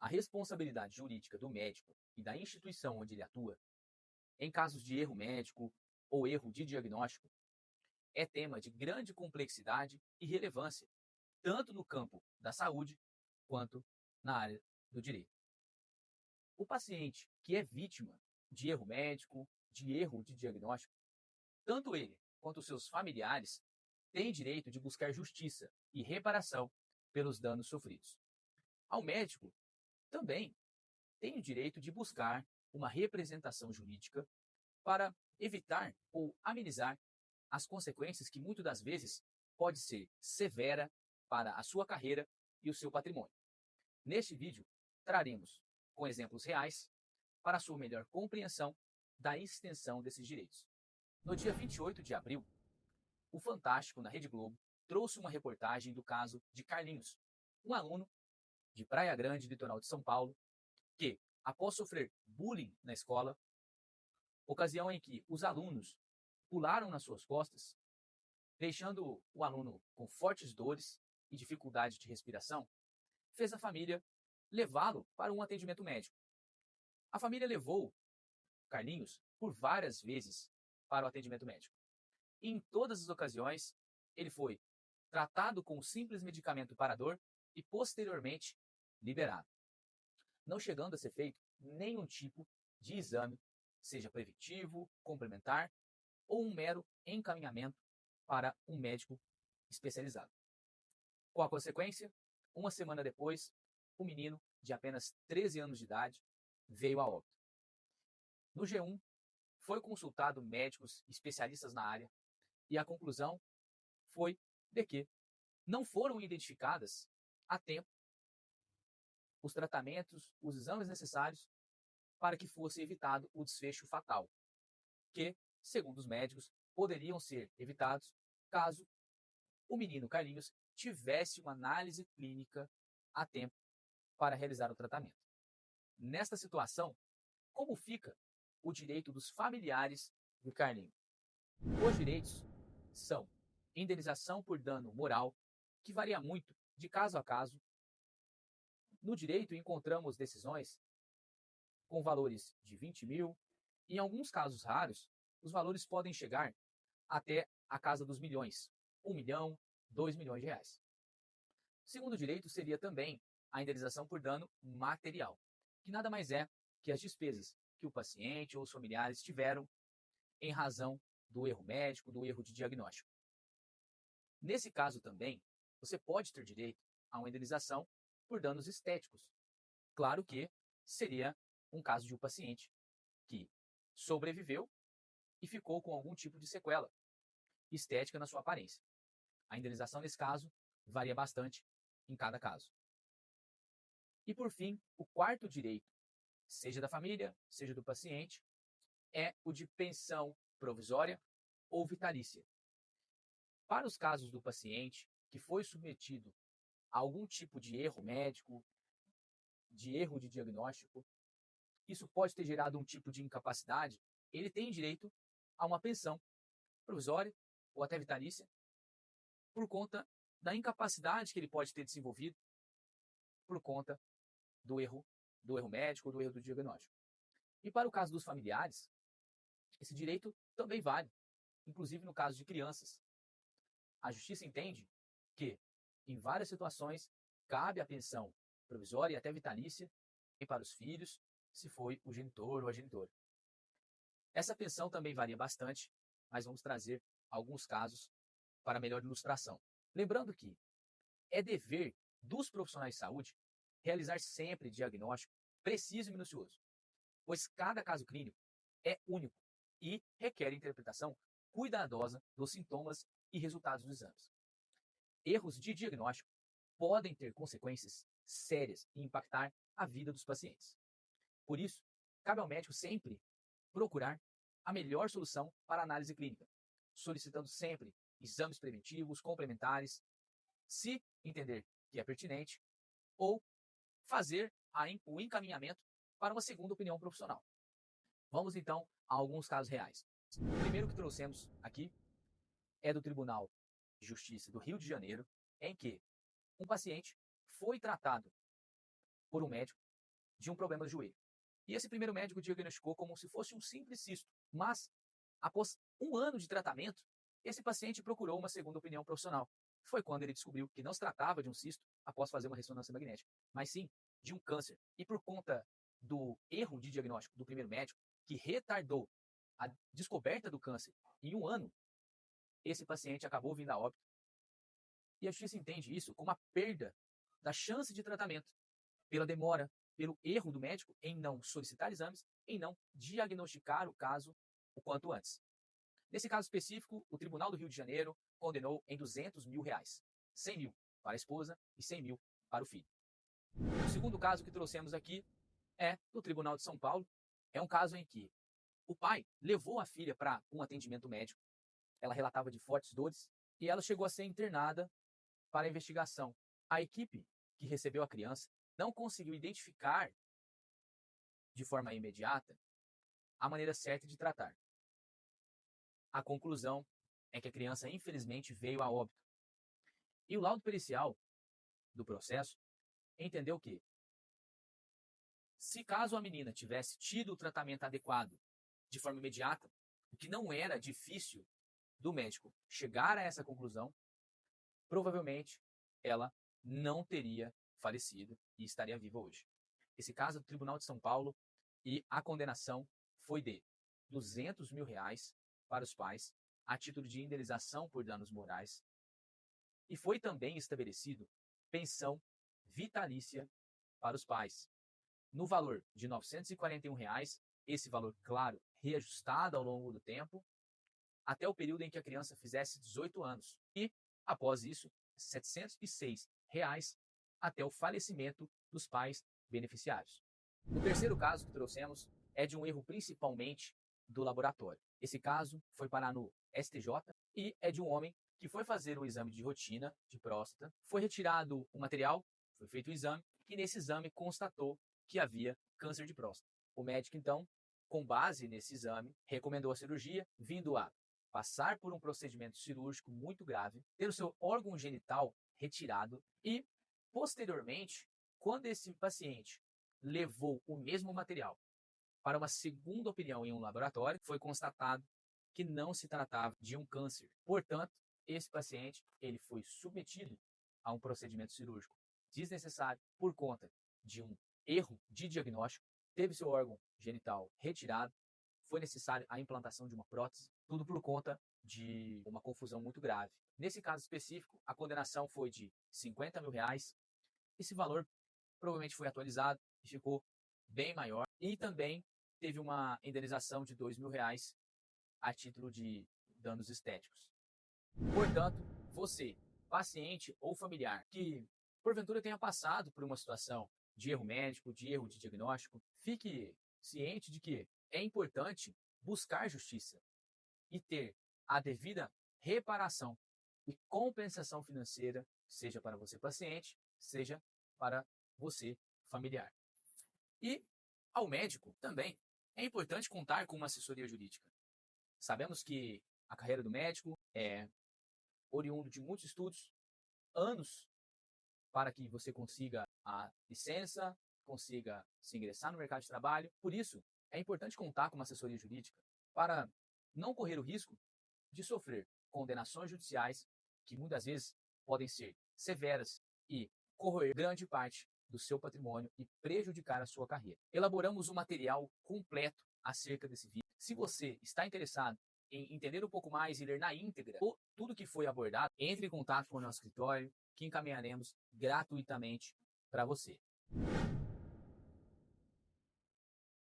A responsabilidade jurídica do médico e da instituição onde ele atua, em casos de erro médico ou erro de diagnóstico, é tema de grande complexidade e relevância, tanto no campo da saúde quanto na área do direito. O paciente que é vítima de erro médico, de erro de diagnóstico, tanto ele quanto os seus familiares têm direito de buscar justiça e reparação pelos danos sofridos. Ao médico também tem o direito de buscar uma representação jurídica para evitar ou amenizar as consequências que muitas das vezes pode ser severa para a sua carreira e o seu patrimônio. Neste vídeo, traremos com exemplos reais para a sua melhor compreensão da extensão desses direitos. No dia 28 de abril, o Fantástico, na Rede Globo, trouxe uma reportagem do caso de Carlinhos, um aluno de Praia Grande, litoral de São Paulo, que, após sofrer bullying na escola, ocasião em que os alunos pularam nas suas costas, deixando o aluno com fortes dores e dificuldade de respiração, fez a família levá-lo para um atendimento médico. A família levou Carlinhos por várias vezes para o atendimento médico. E em todas as ocasiões, ele foi tratado com um simples medicamento para a dor e posteriormente liberado, não chegando a ser feito nenhum tipo de exame, seja preventivo, complementar ou um mero encaminhamento para um médico especializado. Com a consequência, uma semana depois, o menino, de apenas 13 anos de idade, veio a óbito. No G1, foi consultado médicos especialistas na área e a conclusão foi de que não foram identificadas a tempo os tratamentos, os exames necessários para que fosse evitado o desfecho fatal, que, segundo os médicos, poderiam ser evitados caso o menino Carlinhos tivesse uma análise clínica a tempo para realizar o tratamento. Nesta situação, como fica o direito dos familiares do Carlinhos? Os direitos são indenização por dano moral, que varia muito de caso a caso. No direito encontramos decisões com valores de 20 mil, e em alguns casos raros, os valores podem chegar até a casa dos milhões, 1 milhão, 2 milhões de reais. O segundo direito seria também a indenização por dano material, que nada mais é que as despesas que o paciente ou os familiares tiveram em razão do erro médico, do erro de diagnóstico. Nesse caso também, você pode ter direito a uma indenização por danos estéticos. Claro que seria um caso de um paciente que sobreviveu e ficou com algum tipo de sequela estética na sua aparência. A indenização nesse caso varia bastante em cada caso. E por fim, o quarto direito, seja da família, seja do paciente, é o de pensão provisória ou vitalícia. Para os casos do paciente que foi submetido a algum tipo de erro médico, de erro de diagnóstico, isso pode ter gerado um tipo de incapacidade, ele tem direito a uma pensão provisória ou até vitalícia por conta da incapacidade que ele pode ter desenvolvido por conta do erro médico ou do erro do diagnóstico. E para o caso dos familiares, esse direito também vale, inclusive no caso de crianças. A justiça entende que, em várias situações, cabe a pensão provisória e até vitalícia para os filhos, se foi o genitor ou a genitora. Essa pensão também varia bastante, mas vamos trazer alguns casos para melhor ilustração. Lembrando que é dever dos profissionais de saúde realizar sempre diagnóstico preciso e minucioso, pois cada caso clínico é único e requer interpretação cuidadosa dos sintomas e resultados dos exames. Erros de diagnóstico podem ter consequências sérias e impactar a vida dos pacientes. Por isso, cabe ao médico sempre procurar a melhor solução para a análise clínica, solicitando sempre exames preventivos, complementares, se entender que é pertinente, ou fazer o encaminhamento para uma segunda opinião profissional. Vamos então a alguns casos reais. O primeiro que trouxemos aqui é do Tribunal de Justiça do Rio de Janeiro, em que um paciente foi tratado por um médico de um problema do joelho. E esse primeiro médico diagnosticou como se fosse um simples cisto, mas após um ano de tratamento, esse paciente procurou uma segunda opinião profissional. Foi quando ele descobriu que não se tratava de um cisto após fazer uma ressonância magnética, mas sim de um câncer. E por conta do erro de diagnóstico do primeiro médico, que retardou a descoberta do câncer em um ano, esse paciente acabou vindo a óbito. E a justiça entende isso como a perda da chance de tratamento, pela demora, pelo erro do médico em não solicitar exames, em não diagnosticar o caso o quanto antes. Nesse caso específico, o Tribunal do Rio de Janeiro condenou em R$ 200 mil, 100 mil para a esposa e 100 mil para o filho. O segundo caso que trouxemos aqui é do Tribunal de São Paulo. É um caso em que o pai levou a filha para um atendimento médico. Ela relatava de fortes dores e ela chegou a ser internada para a investigação. A equipe que recebeu a criança não conseguiu identificar de forma imediata a maneira certa de tratar. A conclusão é que a criança, infelizmente, veio a óbito. E o laudo pericial do processo entendeu que, se caso a menina tivesse tido o tratamento adequado de forma imediata, o que não era difícil do médico chegar a essa conclusão, provavelmente ela não teria falecido e estaria viva hoje. Esse caso é do Tribunal de São Paulo e a condenação foi de R$ 200 mil para os pais, a título de indenização por danos morais, e foi também estabelecido pensão vitalícia para os pais, no valor de R$ 941, esse valor, claro, reajustado ao longo do tempo, até o período em que a criança fizesse 18 anos. E, após isso, R$ 706 até o falecimento dos pais beneficiários. O terceiro caso que trouxemos é de um erro principalmente do laboratório. Esse caso foi parar no STJ e é de um homem que foi fazer um exame de rotina de próstata, foi retirado o material, foi feito o exame e nesse exame constatou que havia câncer de próstata. O médico, então, com base nesse exame, recomendou a cirurgia, vindo a passar por um procedimento cirúrgico muito grave, ter o seu órgão genital retirado e, posteriormente, quando esse paciente levou o mesmo material para uma segunda opinião em um laboratório, foi constatado que não se tratava de um câncer. Portanto, esse paciente ele foi submetido a um procedimento cirúrgico desnecessário por conta de um erro de diagnóstico, teve seu órgão genital retirado, foi necessária a implantação de uma prótese, tudo por conta de uma confusão muito grave. Nesse caso específico, a condenação foi de R$ 50 mil. Esse valor provavelmente foi atualizado e ficou bem maior. E também teve uma indenização de R$ 2 mil a título de danos estéticos. Portanto, você, paciente ou familiar, que porventura tenha passado por uma situação de erro médico, de erro de diagnóstico, fique ciente de que é importante buscar justiça e ter a devida reparação e compensação financeira, seja para você paciente, seja para você familiar. E ao médico também é importante contar com uma assessoria jurídica. Sabemos que a carreira do médico é oriundo de muitos estudos, anos para que você consiga a licença, consiga se ingressar no mercado de trabalho. Por isso, é importante contar com uma assessoria jurídica para não correr o risco de sofrer condenações judiciais que muitas vezes podem ser severas e corroer grande parte do seu patrimônio e prejudicar a sua carreira. Elaboramos um material completo acerca desse vídeo. Se você está interessado em entender um pouco mais e ler na íntegra tudo que foi abordado, entre em contato com o nosso escritório que encaminharemos gratuitamente para você.